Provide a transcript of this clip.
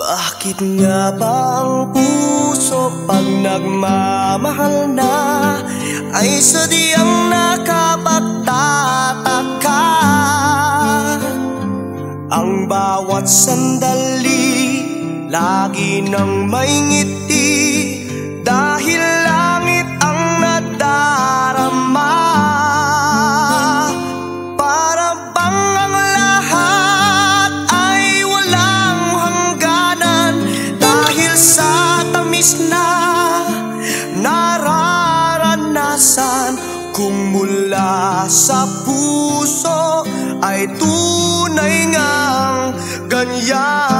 Bakit nga ba ang puso pag nagmamahal na ay sadyang nakapagtataka? Ang bawat sandali lagi nang may ngiti dahil langit ang nadarama. Para bang ang lahat ay walang hangganan dahil sa tamis na nararanasan. Kung mula sa puso ay tunay ngang ganyan.